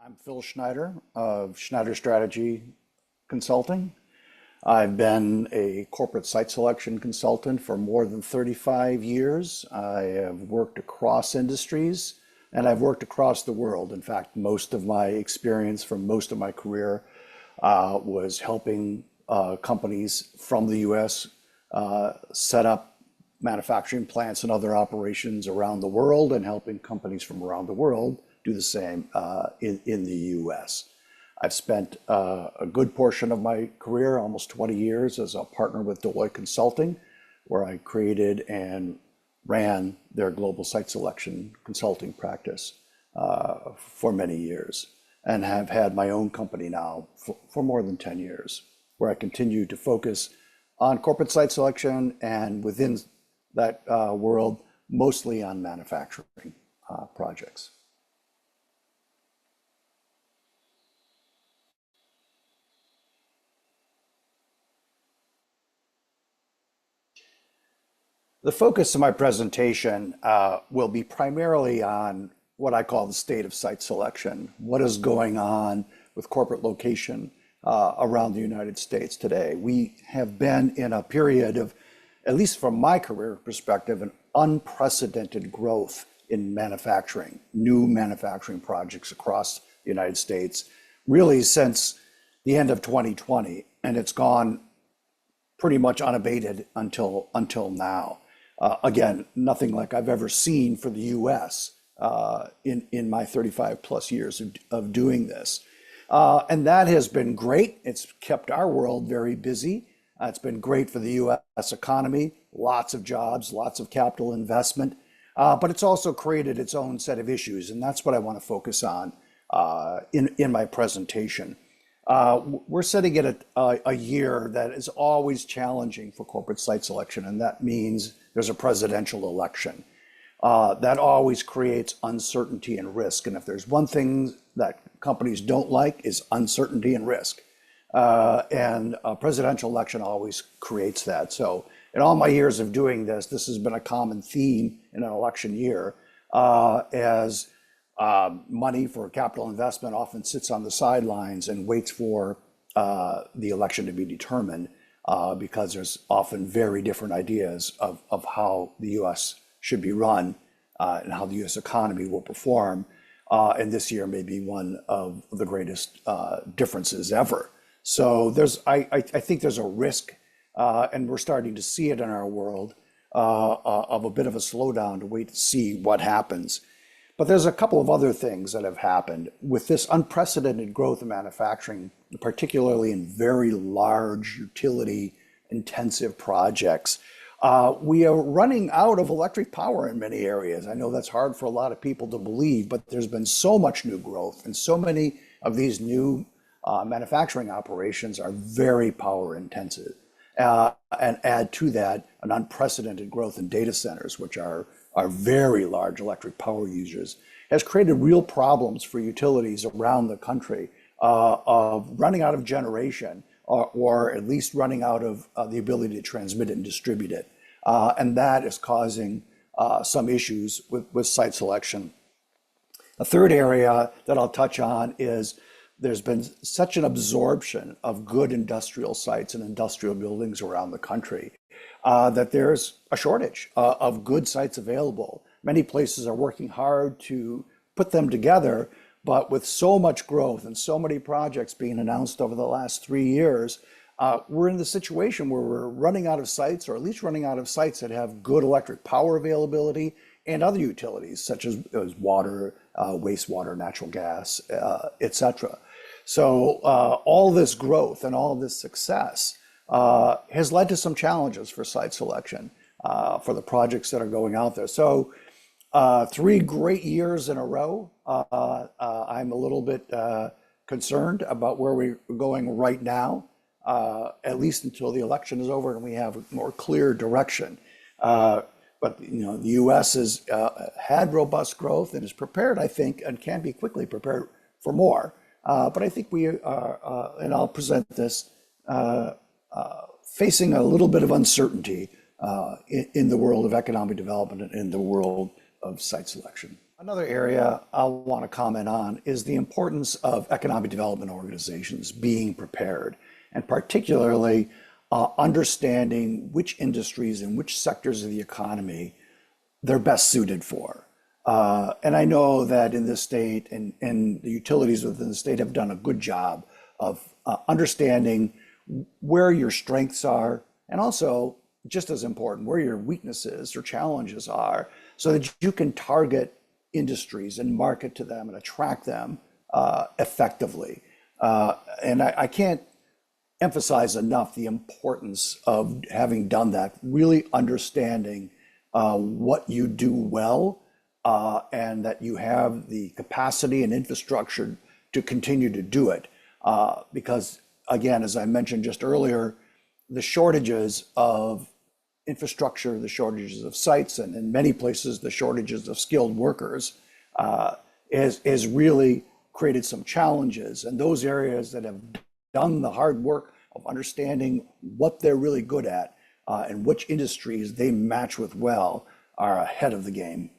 I'm Phil Schneider of Schneider Strategy Consulting. I've been a corporate site selection consultant for more than 35 years. I have worked across industries and I've worked across the world. In fact, most of my experience from most of my career was helping companies from the US set up manufacturing plants and other operations around the world and helping companies from around the world do the same in the US. I've spent a good portion of my career, almost 20 years, as a partner with Deloitte Consulting, where I created and ran their global site selection consulting practice for many years, and have had my own company now for more than 10 years, where I continue to focus on corporate site selection and within that world, mostly on manufacturing projects. The focus of my presentation will be primarily on what I call the state of site selection. What is going on with corporate location around the United States today? We have been in a period of, at least from my career perspective, an unprecedented growth in manufacturing, new manufacturing projects across the United States, really since the end of 2020, and it's gone pretty much unabated until now. Again, nothing like I've ever seen for the US in my 35 plus years of doing this. And that has been great. It's kept our world very busy. It's been great for the US economy, lots of jobs, lots of capital investment, but it's also created its own set of issues. And that's what I want to focus on in my presentation. We're sitting at a year that is always challenging for corporate site selection, and that means there's a presidential election. That always creates uncertainty and risk. And if there's one thing that companies don't like is uncertainty and risk. And a presidential election always creates that. So in all my years of doing this, this has been a common theme in an election year as money for capital investment often sits on the sidelines and waits for the election to be determined because there's often very different ideas of how the US should be run and how the US economy will perform. And this year may be one of the greatest differences ever. So I think there's a risk, and we're starting to see it in our world, of a bit of a slowdown to wait to see what happens. But there's a couple of other things that have happened with this unprecedented growth in manufacturing, particularly in very large utility intensive projects. We are running out of electric power in many areas. I know that's hard for a lot of people to believe, but there's been so much new growth, and so many of these new manufacturing operations are very power intensive. And add to that an unprecedented growth in data centers, which are very large electric power users, has created real problems for utilities around the country of running out of generation or at least running out of the ability to transmit it and distribute it. And that is causing some issues with site selection. A third area that I'll touch on is there's been such an absorption of good industrial sites and industrial buildings around the country that there's a shortage of good sites available. Many places are working hard to put them together, but with so much growth and so many projects being announced over the last 3 years, we're in the situation where we're running out of sites, or at least running out of sites that have good electric power availability and other utilities such as water, wastewater, natural gas, et cetera. So all this growth and all this success has led to some challenges for site selection for the projects that are going out there. So 3 great years in a row. I'm a little bit concerned about where we're going right now, at least until the election is over and we have a more clear direction. But the U.S. has had robust growth and is prepared, I think, and can be quickly prepared for more. But I think we are, and I'll present this, facing a little bit of uncertainty in the world of economic development and in the world of site selection. Another area I want to comment on is the importance of economic development organizations being prepared, and particularly understanding which industries and which sectors of the economy they're best suited for. And I know that in this state and the utilities within the state have done a good job of understanding where your strengths are, and also, just as important, where your weaknesses or challenges are, so that you can target industries and market to them and attract them effectively. And I can't emphasize enough the importance of having done that, really understanding what you do well, and that you have the capacity and infrastructure to continue to do it. Because again, as I mentioned just earlier, the shortages of infrastructure, the shortages of sites, and in many places, the shortages of skilled workers has really created some challenges. And those areas that have done the hard work of understanding what they're really good at and which industries they match with well are ahead of the game.